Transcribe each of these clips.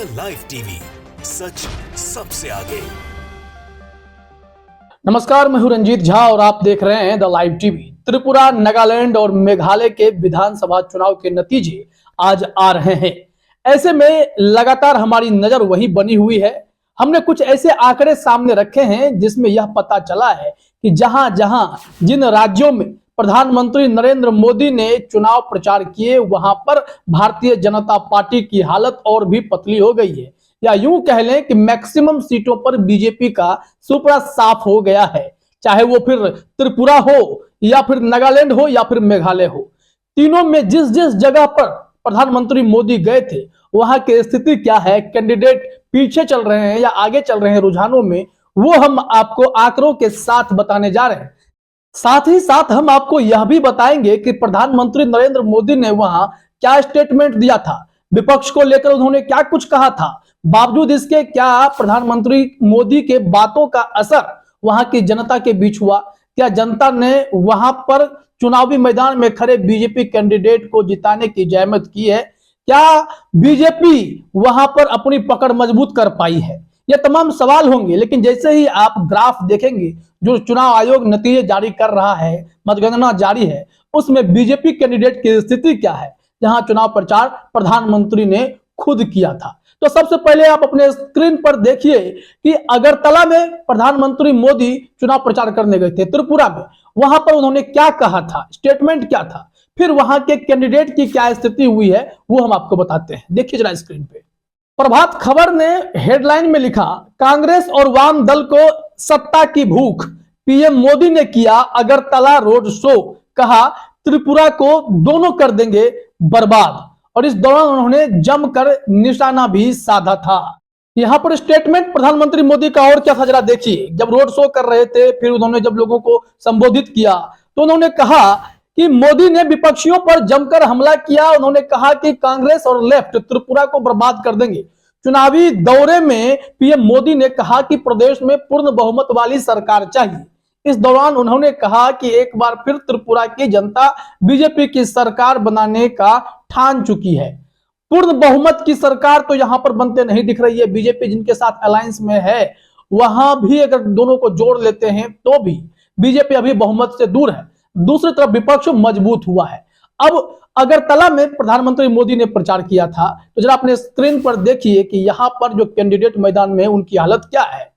Live TV, सच सबसे आगे। नमस्कार, मैं हूं रंजीत झा और आप देख रहे हैं the live TV. Tripura, Nagaland और मेघालय के विधानसभा चुनाव के नतीजे आज आ रहे हैं। ऐसे में लगातार हमारी नजर वही बनी हुई है। हमने कुछ ऐसे आंकड़े सामने रखे हैं जिसमें यह पता चला है कि जहां जहां जिन राज्यों में प्रधानमंत्री नरेंद्र मोदी ने चुनाव प्रचार किए, वहां पर भारतीय जनता पार्टी की हालत और भी पतली हो गई है, या यूं कह लें कि मैक्सिमम सीटों पर बीजेपी का सुपड़ा साफ हो गया है। चाहे वो फिर त्रिपुरा हो या फिर नागालैंड हो या फिर मेघालय हो, तीनों में जिस जिस जगह पर प्रधानमंत्री मोदी गए थे वहां की स्थिति क्या है, कैंडिडेट पीछे चल रहे हैं या आगे चल रहे हैं रुझानों में, वो हम आपको आंकड़ों के साथ बताने जा रहे हैं। साथ ही साथ हम आपको यह भी बताएंगे कि प्रधानमंत्री नरेंद्र मोदी ने वहां क्या स्टेटमेंट दिया था, विपक्ष को लेकर उन्होंने क्या कुछ कहा था, बावजूद इसके क्या प्रधानमंत्री मोदी के बातों का असर वहां की जनता के बीच हुआ, क्या जनता ने वहां पर चुनावी मैदान में खड़े बीजेपी कैंडिडेट को जिताने की जहमत की है, क्या बीजेपी वहां पर अपनी पकड़ मजबूत कर पाई है, ये तमाम सवाल होंगे। लेकिन जैसे ही आप ग्राफ देखेंगे, जो चुनाव आयोग नतीजे जारी कर रहा है, मतगणना जारी है, उसमें बीजेपी कैंडिडेट की स्थिति क्या है, जहां चुनाव प्रचार प्रधानमंत्री ने खुद किया था। तो सबसे पहले आप अपने स्क्रीन पर देखिए कि अगरतला में प्रधानमंत्री मोदी चुनाव प्रचार करने गए थे, त्रिपुरा में, वहां पर उन्होंने क्या कहा था, स्टेटमेंट क्या था, फिर वहां के कैंडिडेट की क्या स्थिति हुई है, वो हम आपको बताते हैं। देखिए जरा स्क्रीन पे। प्रभात खबर ने हेडलाइन में लिखा, कांग्रेस और वाम दल को सत्ता की भूख, पीएम मोदी ने किया अगरतला रोड शो, कहा त्रिपुरा को दोनों कर देंगे बर्बाद। और इस दौरान उन्होंने जमकर निशाना भी साधा था। यहां पर स्टेटमेंट प्रधानमंत्री मोदी का और क्या था जरा देखिए। जब रोड शो कर रहे थे, फिर उन्होंने जब लोगों को संबोधित किया तो उन्होंने कहा कि मोदी ने विपक्षियों पर जमकर हमला किया। उन्होंने कहा कि कांग्रेस और लेफ्ट त्रिपुरा को बर्बाद कर देंगे। चुनावी दौरे में पीएम मोदी ने कहा कि प्रदेश में पूर्ण बहुमत वाली सरकार चाहिए। इस दौरान उन्होंने कहा कि एक बार फिर त्रिपुरा की जनता बीजेपी की सरकार बनाने का ठान चुकी है। पूर्ण बहुमत की सरकार तो यहां पर बनते नहीं दिख रही है। बीजेपी जिनके साथ अलायंस में है, वहां भी अगर दोनों को जोड़ लेते हैं तो भी बीजेपी अभी बहुमत से दूर है। दूसरी तरफ विपक्ष मजबूत हुआ है। अब अगरतला में प्रधानमंत्री मोदी ने प्रचार किया था, तो जरा अपने स्क्रीन पर देखिए कि यहां पर जो कैंडिडेट मैदान में उनकी हालत क्या है।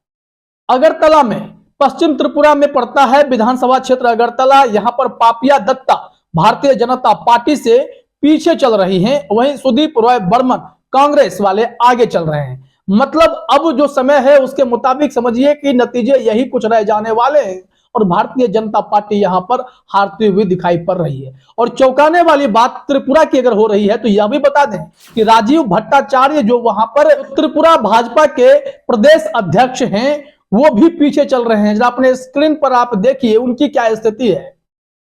अगरतला में, पश्चिम त्रिपुरा में पड़ता है विधानसभा क्षेत्र अगरतला। यहां पर पापिया दत्ता भारतीय जनता पार्टी से पीछे चल रही हैं, वहीं सुदीप रॉय बर्मन कांग्रेस वाले आगे चल रहे हैं। मतलब अब जो समय है उसके मुताबिक समझिए कि नतीजे यही कुछ रह जाने वाले हैं और भारतीय जनता पार्टी यहां पर हारती हुई दिखाई पड़ रही है। और चौंकाने वाली बात त्रिपुरा की अगर हो रही है तो यह भी बता दें कि राजीव भट्टाचार्य जो वहां पर त्रिपुरा भाजपा के प्रदेश अध्यक्ष हैं, वो भी पीछे चल रहे हैं। जरा अपने स्क्रीन पर आप देखिए उनकी क्या स्थिति है।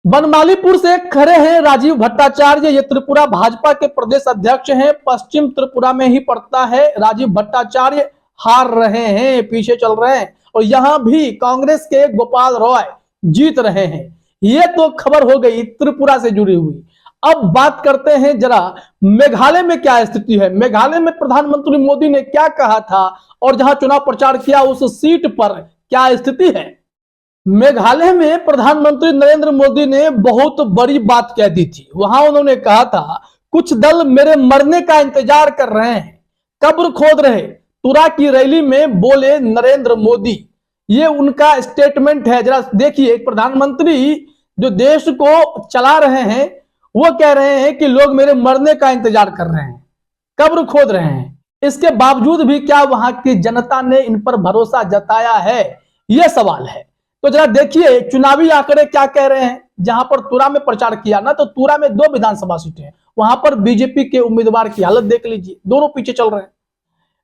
बनमालीपुर से खड़े हैं राजीव भट्टाचार्य, ये त्रिपुरा भाजपा के प्रदेश अध्यक्ष हैं। पश्चिम त्रिपुरा में ही पड़ता है। राजीव भट्टाचार्य हार रहे हैं, पीछे चल रहे हैं। और यहां भी कांग्रेस के गोपाल रॉय जीत रहे हैं। ये तो खबर हो गई त्रिपुरा से जुड़ी हुई। अब बात करते हैं जरा मेघालय में क्या स्थिति है। मेघालय में प्रधानमंत्री मोदी ने क्या कहा था और जहां चुनाव प्रचार किया उस सीट पर क्या स्थिति है। मेघालय में प्रधानमंत्री नरेंद्र मोदी ने बहुत बड़ी बात कह दी थी। वहां उन्होंने कहा था, कुछ दल मेरे मरने का इंतजार कर रहे हैं, कब्र खोद रहे, तुरा की रैली में बोले नरेंद्र मोदी। ये उनका स्टेटमेंट है। जरा देखिए, प्रधानमंत्री जो देश को चला रहे हैं वो कह रहे हैं कि लोग मेरे मरने का इंतजार कर रहे हैं, कब्र खोद रहे हैं। इसके बावजूद भी क्या वहां की जनता ने इन पर भरोसा जताया है, यह सवाल है। तो जरा देखिए चुनावी आंकड़े क्या कह रहे हैं। जहां पर तुरा में प्रचार किया ना, तो तुरा में 2 विधानसभा सीटें हैं, वहां पर बीजेपी के उम्मीदवार की हालत देख लीजिए, दोनों पीछे चल रहे हैं।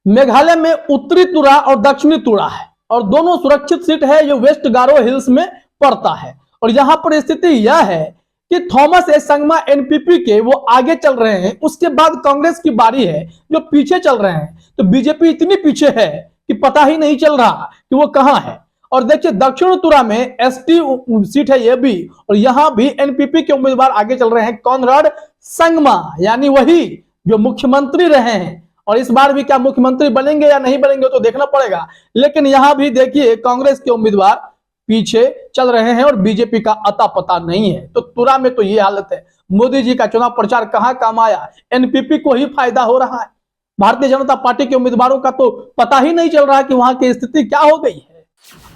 मेघालय में उत्तरी तुरा और दक्षिणी तुरा है और दोनों सुरक्षित सीट है, जो वेस्ट गारो हिल्स में पड़ता है। और यहां पर स्थिति यह है कि थॉमस ए संगमा एनपीपी के वो आगे चल रहे हैं, उसके बाद कांग्रेस की बारी है जो पीछे चल रहे हैं। तो बीजेपी इतनी पीछे है कि पता ही नहीं चल रहा कि वो कहां है। और देखिए दक्षिण तुरा में एसटी सीट है ये भी, और यहां भी एनपीपी के उम्मीदवार आगे चल रहे हैं, कॉनराड संगमा, यानी वही जो मुख्यमंत्री रहे हैं और इस बार भी क्या मुख्यमंत्री बनेंगे या नहीं बनेंगे तो देखना पड़ेगा। लेकिन यहां भी देखिए कांग्रेस के उम्मीदवार पीछे चल रहे हैं और बीजेपी का अता पता नहीं है। तो तुरा में तो ये हालत है, मोदी जी का चुनाव प्रचार कहां काम आया, एनपीपी को ही फायदा हो रहा है। भारतीय जनता पार्टी के उम्मीदवारों का तो पता ही नहीं चल रहा कि वहां की स्थिति क्या हो गई है।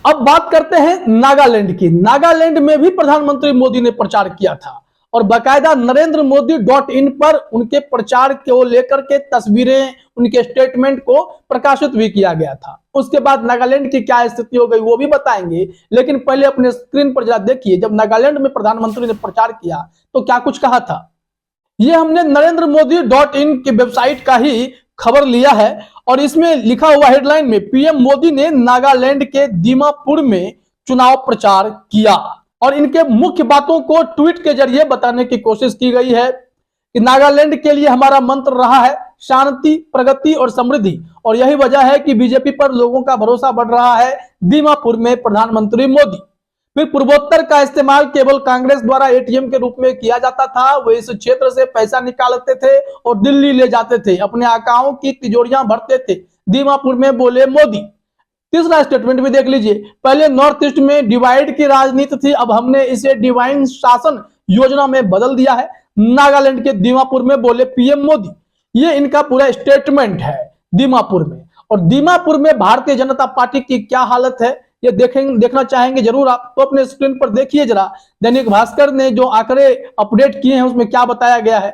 अब बात करते हैं नागालैंड की। नागालैंड में भी प्रधानमंत्री मोदी ने प्रचार किया था और बाकायदा NarendraModi.in पर उनके प्रचार को लेकर के तस्वीरें, उनके स्टेटमेंट को प्रकाशित भी किया गया था। उसके बाद नागालैंड की क्या स्थिति हो गई वो भी बताएंगे, लेकिन पहले अपने स्क्रीन पर जरा देखिए, जब नागालैंड में प्रधानमंत्री ने प्रचार किया तो क्या कुछ कहा था। ये हमने NarendraModi.in की वेबसाइट का ही खबर लिया है और इसमें लिखा हुआ हेडलाइन में पीएम मोदी ने नागालैंड के दीमापुर में चुनाव प्रचार किया और इनके मुख्य बातों को ट्वीट के जरिए बताने की कोशिश की गई है कि नागालैंड के लिए हमारा मंत्र रहा है शांति, प्रगति और समृद्धि, और यही वजह है कि बीजेपी पर लोगों का भरोसा बढ़ रहा है। दीमापुर में प्रधानमंत्री मोदी। फिर पूर्वोत्तर का इस्तेमाल केवल कांग्रेस द्वारा एटीएम के रूप में किया जाता था। वो इस क्षेत्र से पैसा निकालते थे और दिल्ली ले जाते थे, अपने आकाओं की तिजोरियां भरते थे, दीमापुर में बोले मोदी। तीसरा स्टेटमेंट भी देख लीजिए, पहले नॉर्थ ईस्ट में डिवाइड की राजनीति थी, अब हमने इसे डिवाइन शासन योजना में बदल दिया है, नागालैंड के दीमापुर में बोले पीएम मोदी। ये इनका पूरा स्टेटमेंट है दीमापुर में। और दीमापुर में भारतीय जनता पार्टी की क्या हालत है ये देखना चाहेंगे जरूर आप, तो अपने स्क्रीन पर देखिए जरा। दैनिक भास्कर ने जो आंकड़े अपडेट किए हैं उसमें क्या बताया गया है।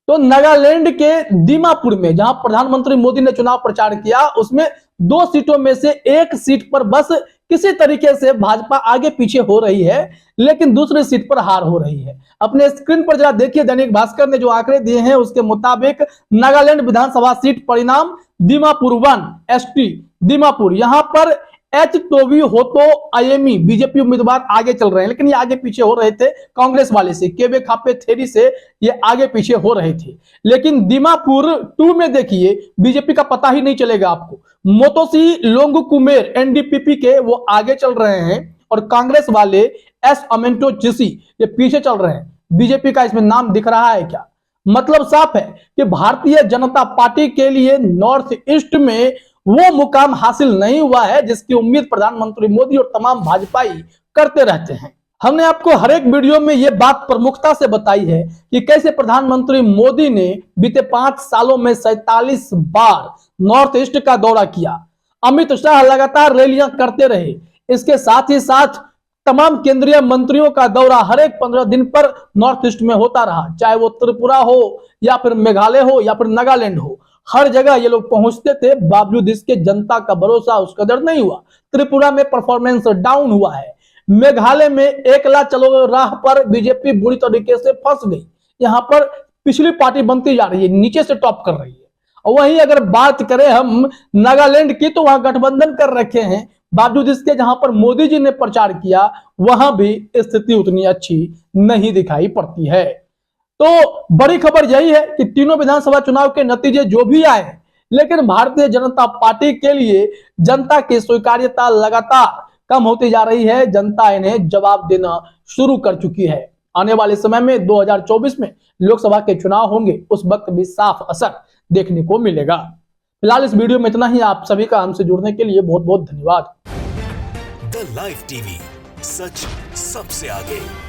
तो नागालैंड के दीमापुर में जहां प्रधानमंत्री मोदी ने चुनाव प्रचार किया, उसमें 2 सीटों में से 1 सीट पर बस किसी तरीके से भाजपा आगे पीछे हो रही है, लेकिन दूसरी सीट पर हार हो रही है। अपने स्क्रीन पर जरा देखिए, दैनिक भास्कर ने जो आंकड़े दिए हैं उसके मुताबिक नागालैंड विधानसभा सीट परिणाम दीमापुर 1 ST दीमापुर, यहां पर एच टोवी होतो आईएमई बीजेपी उम्मीदवार आगे चल रहे हैं, लेकिन ये आगे पीछे हो रहे थे कांग्रेस वाले से, केवे खापे थेरी से ये आगे पीछे हो रहे थे। लेकिन दीमापुर 2 में देखिए बीजेपी का पता ही नहीं चलेगा आपको। मोतोसी लोंगकुमेर एनडीपीपी के वो आगे चल रहे हैं और कांग्रेस वाले एस अमेंटो चिसी ये पीछे चल रहे हैं। बीजेपी का इसमें नाम दिख रहा है क्या? मतलब साफ है कि भारतीय जनता पार्टी के लिए नॉर्थ ईस्ट में वो मुकाम हासिल नहीं हुआ है जिसकी उम्मीद प्रधानमंत्री मोदी और तमाम भाजपाई करते रहते हैं। हमने आपको हर एक वीडियो में ये बात प्रमुखता से बताई है कि कैसे प्रधानमंत्री मोदी ने बीते 5 सालों में 47 बार नॉर्थ ईस्ट का दौरा किया। अमित शाह लगातार रैलियां करते रहे। इसके साथ ही साथ तमाम केंद्रीय मंत्रियों का दौरा हर एक 15 दिन पर नॉर्थ ईस्ट में होता रहा, चाहे वो त्रिपुरा हो या फिर मेघालय हो या फिर नागालैंड हो। हर जगह ये लोग पहुंचते थे, बावजूद इसके जनता का भरोसा उस कदर नहीं हुआ। त्रिपुरा में परफॉर्मेंस डाउन हुआ है। मेघालय में एकला चलो राह पर बीजेपी बुरी तरीके से फंस गई। यहां पर पिछली पार्टी बनती जा रही है, नीचे से टॉप कर रही है। और वहीं अगर बात करें हम नागालैंड की, तो वहां गठबंधन कर रखे हैं, बावजूद इसके जहां पर मोदी जी ने प्रचार किया वहां भी स्थिति उतनी अच्छी नहीं दिखाई पड़ती है। तो बड़ी खबर यही है कि तीनों विधानसभा चुनाव के नतीजे जो भी आए, लेकिन भारतीय जनता पार्टी के लिए जनता की स्वीकार्यता लगातार कम होती जा रही है। जनता इन्हें जवाब देना शुरू कर चुकी है। आने वाले समय में 2024 में लोकसभा के चुनाव होंगे, उस वक्त भी साफ असर देखने को मिलेगा। फिलहाल इस वीडियो में इतना ही। आप सभी का हमसे जुड़ने के लिए बहुत बहुत धन्यवाद। द लाइव टीवी, सच सबसे आगे।